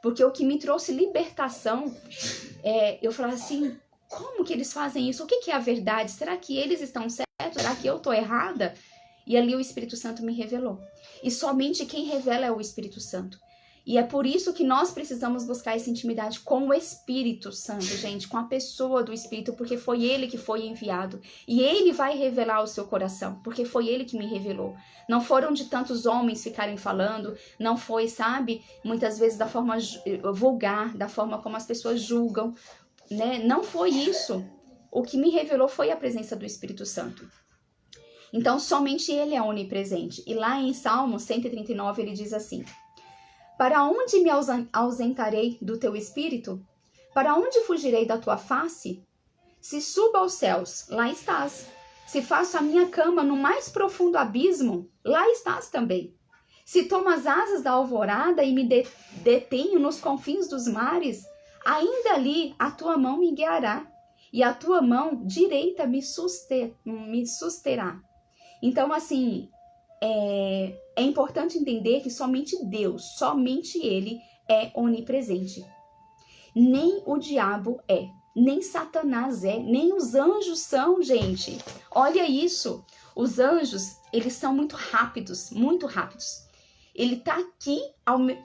Porque o que me trouxe libertação, eu falava assim, como que eles fazem isso? O que é a verdade? Será que eles estão certos? Será que eu estou errada? E ali o Espírito Santo me revelou. E somente quem revela é o Espírito Santo. E é por isso que nós precisamos buscar essa intimidade com o Espírito Santo, gente, com a pessoa do Espírito, porque foi ele que foi enviado. E ele vai revelar o seu coração, porque foi ele que me revelou. Não foram de tantos homens ficarem falando, não foi, sabe, muitas vezes da forma vulgar, da forma como as pessoas julgam, né? Não foi isso. O que me revelou foi a presença do Espírito Santo. Então, somente ele é onipresente. E lá em Salmo 139, ele diz assim: para onde me ausentarei do teu espírito? Para onde fugirei da tua face? Se subo aos céus, lá estás. Se faço a minha cama no mais profundo abismo, lá estás também. Se tomo as asas da alvorada e me detenho nos confins dos mares, ainda ali a tua mão me guiará, e a tua mão direita me susterá. Então, assim, é importante entender que somente Deus, somente Ele é onipresente. Nem o diabo é, nem Satanás é, nem os anjos são, gente. Olha isso, os anjos, eles são muito rápidos, muito rápidos. Ele tá aqui,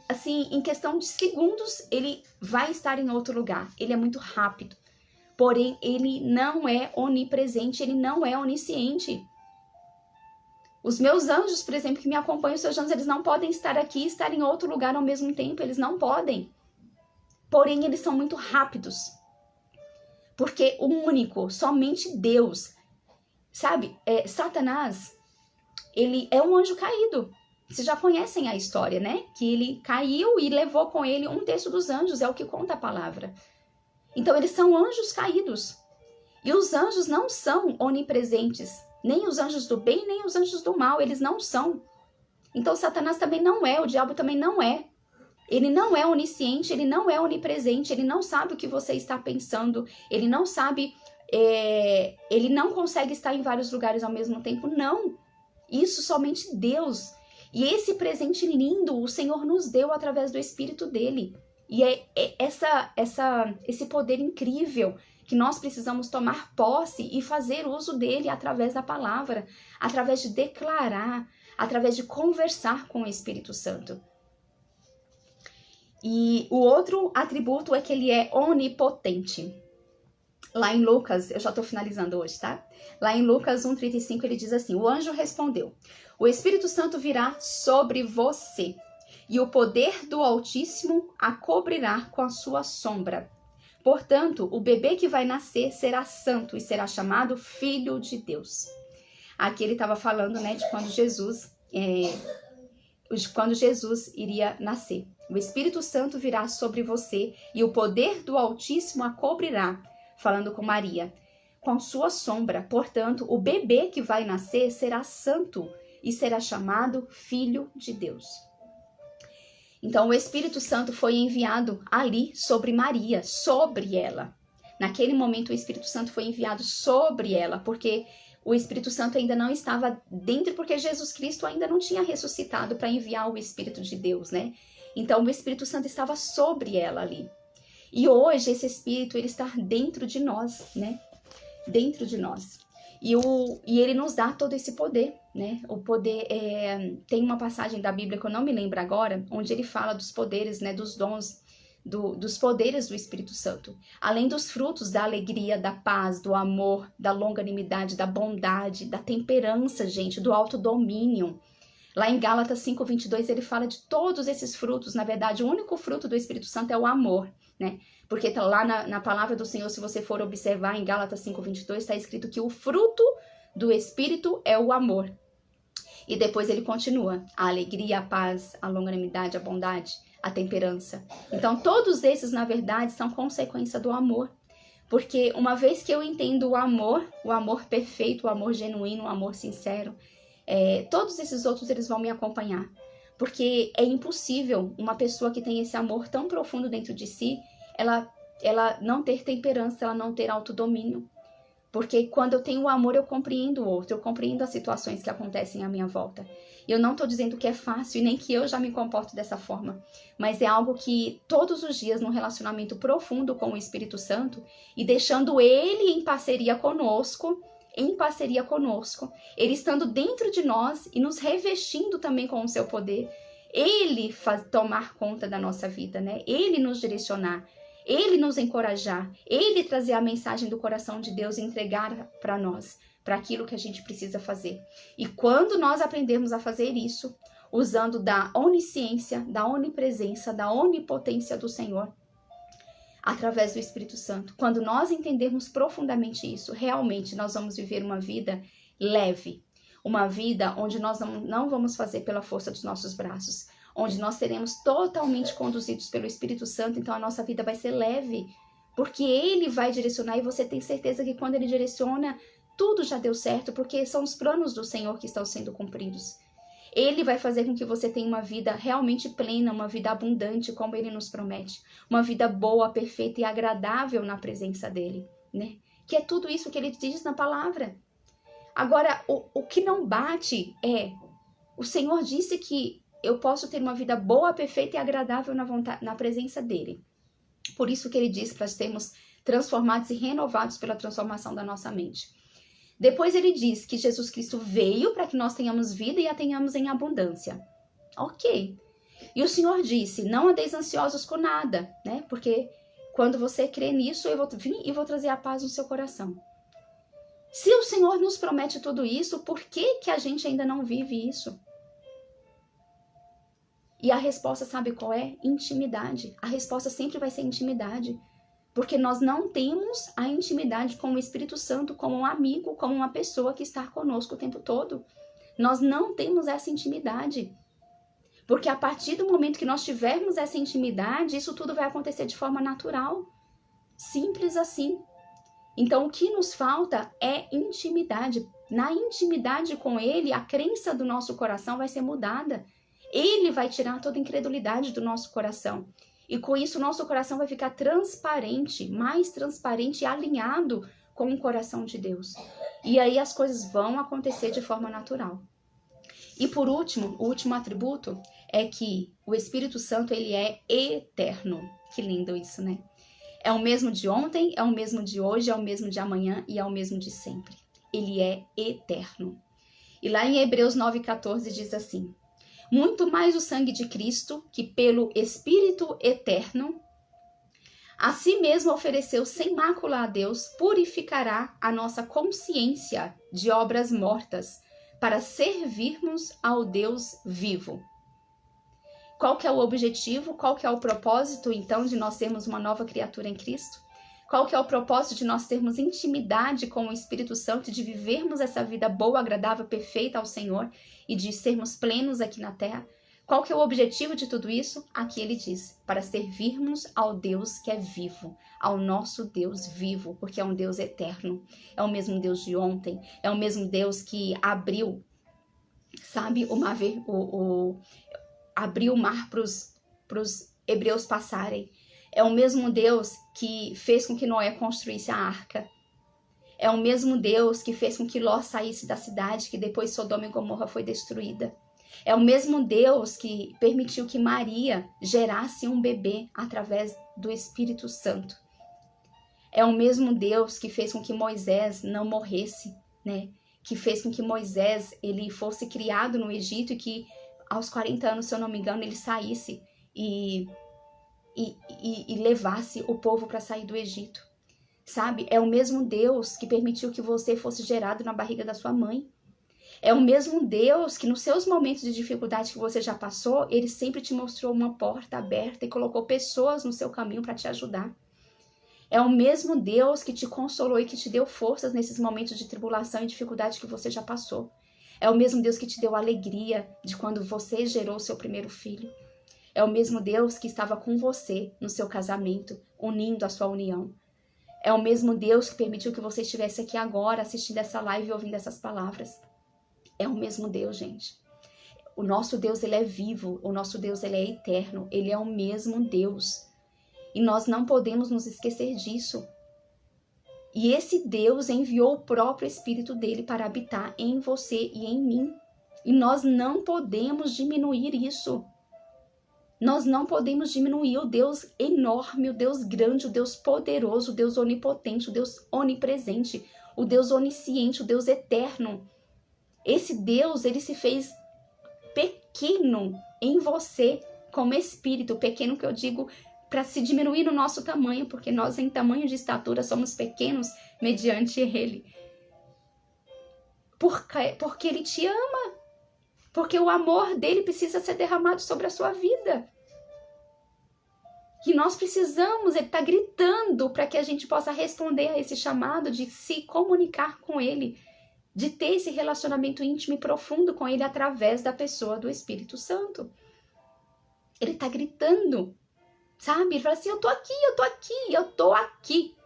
assim, em questão de segundos, ele vai estar em outro lugar. Ele é muito rápido. Porém, ele não é onipresente, ele não é onisciente. Os meus anjos, por exemplo, que me acompanham, os seus anjos, eles não podem estar aqui e estar em outro lugar ao mesmo tempo. Eles não podem. Porém, eles são muito rápidos. Porque o único, somente Deus, sabe? Satanás, ele é um anjo caído. Vocês já conhecem a história, né? Que ele caiu e levou com ele 1/3 dos anjos, é o que conta a palavra. Então, eles são anjos caídos. E os anjos não são onipresentes. Nem os anjos do bem, nem os anjos do mal, eles não são. Então, Satanás também não é, o diabo também não é. Ele não é onisciente, ele não é onipresente, ele não sabe o que você está pensando, ele não sabe, ele não consegue estar em vários lugares ao mesmo tempo, não. Isso somente Deus. E esse presente lindo o Senhor nos deu através do Espírito dele. E é esse poder incrível que nós precisamos tomar posse e fazer uso dele através da palavra, através de declarar, através de conversar com o Espírito Santo. E o outro atributo é que ele é onipotente. Lá em Lucas, eu já estou finalizando hoje, tá? Lá em Lucas 1,35 ele diz assim: o anjo respondeu: o Espírito Santo virá sobre você, e o poder do Altíssimo a cobrirá com a sua sombra. Portanto, o bebê que vai nascer será santo e será chamado Filho de Deus. Aqui ele estava falando, né, de quando Jesus iria nascer. O Espírito Santo virá sobre você e o poder do Altíssimo a cobrirá, falando com Maria, com sua sombra. Portanto, o bebê que vai nascer será santo e será chamado Filho de Deus. Então, o Espírito Santo foi enviado ali sobre Maria, sobre ela. Naquele momento, o Espírito Santo foi enviado sobre ela, porque o Espírito Santo ainda não estava dentro, porque Jesus Cristo ainda não tinha ressuscitado para enviar o Espírito de Deus, né? Então, o Espírito Santo estava sobre ela ali. E hoje, esse Espírito, ele está dentro de nós, né? Dentro de nós. E ele nos dá todo esse poder, né? O poder, tem uma passagem da Bíblia que eu não me lembro agora, onde ele fala dos poderes, né? Dos dons, dos poderes do Espírito Santo. Além dos frutos da alegria, da paz, do amor, da longanimidade, da bondade, da temperança, gente, do autodomínio. Lá em Gálatas 5:22 ele fala de todos esses frutos. Na verdade, o único fruto do Espírito Santo é o amor, né? Porque tá lá na palavra do Senhor, se você for observar em Gálatas 5:22, está escrito que o fruto do Espírito é o amor. E depois ele continua: a alegria, a paz, a longanimidade, a bondade, a temperança. Então, todos esses, na verdade, são consequência do amor. Porque uma vez que eu entendo o amor perfeito, o amor genuíno, o amor sincero, todos esses outros eles vão me acompanhar. Porque é impossível uma pessoa que tem esse amor tão profundo dentro de si, ela não ter temperança, ela não ter autodomínio. Porque quando eu tenho o amor, eu compreendo o outro, eu compreendo as situações que acontecem à minha volta. Eu não estou dizendo que é fácil e nem que eu já me comporto dessa forma, mas é algo que todos os dias, num relacionamento profundo com o Espírito Santo e deixando ele em parceria conosco, ele estando dentro de nós e nos revestindo também com o seu poder, ele tomar conta da nossa vida, né? Ele nos direcionar, ele nos encorajar, ele trazer a mensagem do coração de Deus e entregar para nós, para aquilo que a gente precisa fazer. E quando nós aprendermos a fazer isso, usando da onisciência, da onipresença, da onipotência do Senhor, através do Espírito Santo, quando nós entendermos profundamente isso, realmente nós vamos viver uma vida leve, uma vida onde nós não vamos fazer pela força dos nossos braços, onde nós seremos totalmente conduzidos pelo Espírito Santo. Então a nossa vida vai ser leve, porque ele vai direcionar, e você tem certeza que quando ele direciona, tudo já deu certo, porque são os planos do Senhor que estão sendo cumpridos. Ele vai fazer com que você tenha uma vida realmente plena, uma vida abundante, como ele nos promete. Uma vida boa, perfeita e agradável na presença dele, né? Que é tudo isso que ele diz na palavra. Agora, o que não bate o Senhor disse que eu posso ter uma vida boa, perfeita e agradável na presença dele. Por isso que ele diz para sermos transformados e renovados pela transformação da nossa mente. Depois ele diz que Jesus Cristo veio para que nós tenhamos vida e a tenhamos em abundância. Ok. E o Senhor disse, não andeis ansiosos com nada, né? Porque quando você crê nisso, eu vou vir e vou trazer a paz no seu coração. Se o Senhor nos promete tudo isso, por que a gente ainda não vive isso? E a resposta, sabe qual é? Intimidade. A resposta sempre vai ser intimidade. Porque nós não temos a intimidade com o Espírito Santo como um amigo, como uma pessoa que está conosco o tempo todo. Nós não temos essa intimidade. Porque a partir do momento que nós tivermos essa intimidade, isso tudo vai acontecer de forma natural. Simples assim. Então, o que nos falta é intimidade. Na intimidade com Ele, a crença do nosso coração vai ser mudada. Ele vai tirar toda a incredulidade do nosso coração. E com isso, o nosso coração vai ficar transparente, mais transparente e alinhado com o coração de Deus. E aí as coisas vão acontecer de forma natural. E por último, o último atributo é que o Espírito Santo, ele é eterno. Que lindo isso, né? É o mesmo de ontem, é o mesmo de hoje, é o mesmo de amanhã e é o mesmo de sempre. Ele é eterno. E lá em Hebreus 9,14 diz assim: muito mais o sangue de Cristo, que pelo Espírito eterno, a si mesmo ofereceu sem mácula a Deus, purificará a nossa consciência de obras mortas, para servirmos ao Deus vivo. Qual que é o objetivo? Qual que é o propósito, então, de nós sermos uma nova criatura em Cristo? Qual que é o propósito de nós termos intimidade com o Espírito Santo e de vivermos essa vida boa, agradável, perfeita ao Senhor e de sermos plenos aqui na terra? Qual que é o objetivo de tudo isso? Aqui ele diz, para servirmos ao Deus que é vivo, ao nosso Deus vivo, porque é um Deus eterno, é o mesmo Deus de ontem, é o mesmo Deus que abriu, sabe, abriu o mar para os hebreus passarem. É o mesmo Deus que fez com que Noé construísse a arca. É o mesmo Deus que fez com que Ló saísse da cidade, que depois Sodoma e Gomorra foi destruída. É o mesmo Deus que permitiu que Maria gerasse um bebê através do Espírito Santo. É o mesmo Deus que fez com que Moisés não morresse, né? Que fez com que Moisés ele fosse criado no Egito e que aos 40 anos, se eu não me engano, ele saísse e levasse o povo para sair do Egito, sabe? É o mesmo Deus que permitiu que você fosse gerado na barriga da sua mãe. É o mesmo Deus que nos seus momentos de dificuldade que você já passou, ele sempre te mostrou uma porta aberta e colocou pessoas no seu caminho para te ajudar. É o mesmo Deus que te consolou e que te deu forças nesses momentos de tribulação e dificuldade que você já passou. É o mesmo Deus que te deu alegria de quando você gerou o seu primeiro filho. É o mesmo Deus que estava com você no seu casamento, unindo a sua união. É o mesmo Deus que permitiu que você estivesse aqui agora, assistindo essa live e ouvindo essas palavras. É o mesmo Deus, gente. O nosso Deus, ele é vivo. O nosso Deus, ele é eterno. Ele é o mesmo Deus. E nós não podemos nos esquecer disso. E esse Deus enviou o próprio Espírito dele para habitar em você e em mim. E nós não podemos diminuir isso. Nós não podemos diminuir o Deus enorme, o Deus grande, o Deus poderoso, o Deus onipotente, o Deus onipresente, o Deus onisciente, o Deus eterno. Esse Deus, ele se fez pequeno em você, como espírito, pequeno que eu digo para se diminuir o nosso tamanho, porque nós em tamanho de estatura somos pequenos mediante ele. Porque ele te ama. Porque o amor dele precisa ser derramado sobre a sua vida. E nós precisamos, ele está gritando para que a gente possa responder a esse chamado de se comunicar com ele, de ter esse relacionamento íntimo e profundo com ele através da pessoa do Espírito Santo. Ele está gritando, sabe? Ele fala assim, eu tô aqui, eu tô aqui, eu tô aqui.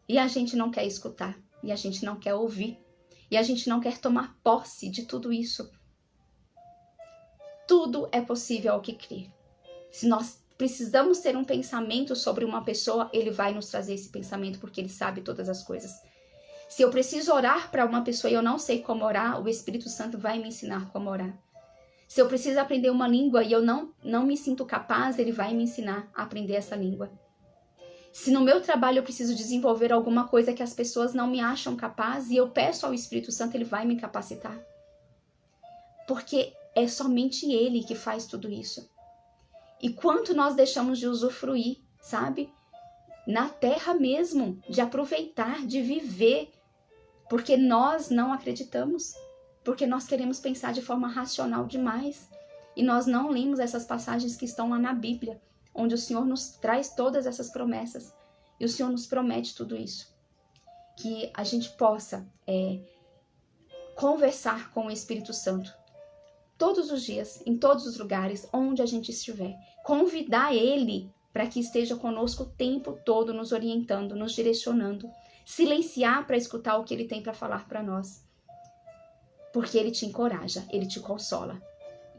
E a gente não quer escutar, e a gente não quer ouvir, e a gente não quer tomar posse de tudo isso. Tudo é possível ao que crer. Se nós precisamos ter um pensamento sobre uma pessoa, ele vai nos trazer esse pensamento, porque ele sabe todas as coisas. Se eu preciso orar para uma pessoa e eu não sei como orar, o Espírito Santo vai me ensinar como orar. Se eu preciso aprender uma língua e eu não me sinto capaz, ele vai me ensinar a aprender essa língua. Se no meu trabalho eu preciso desenvolver alguma coisa que as pessoas não me acham capaz e eu peço ao Espírito Santo, ele vai me capacitar. Porque é somente ele que faz tudo isso. E quanto nós deixamos de usufruir, sabe? Na terra mesmo, de aproveitar, de viver, porque nós não acreditamos, porque nós queremos pensar de forma racional demais. E nós não lemos essas passagens que estão lá na Bíblia, onde o Senhor nos traz todas essas promessas. E o Senhor nos promete tudo isso. Que a gente possa conversar com o Espírito Santo todos os dias, em todos os lugares, onde a gente estiver. Convidar ele para que esteja conosco o tempo todo, nos orientando, nos direcionando. Silenciar para escutar o que ele tem para falar para nós. Porque ele te encoraja, ele te consola.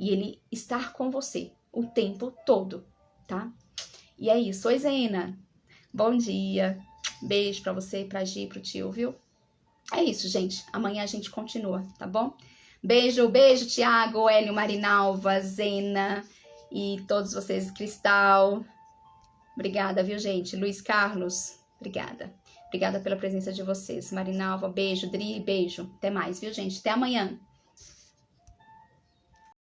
e ele estar com você o tempo todo, tá? E é isso. Oi, Zena. Bom dia. Beijo pra você, pra Gi, pro tio, viu? É isso, gente. Amanhã a gente continua, tá bom? Beijo, beijo, Tiago, Hélio, Marinalva, Zena e todos vocês, Cristal. Obrigada, viu, gente? Luiz Carlos, obrigada. Obrigada pela presença de vocês. Marinalva, beijo. Dri, beijo. Até mais, viu, gente? Até amanhã.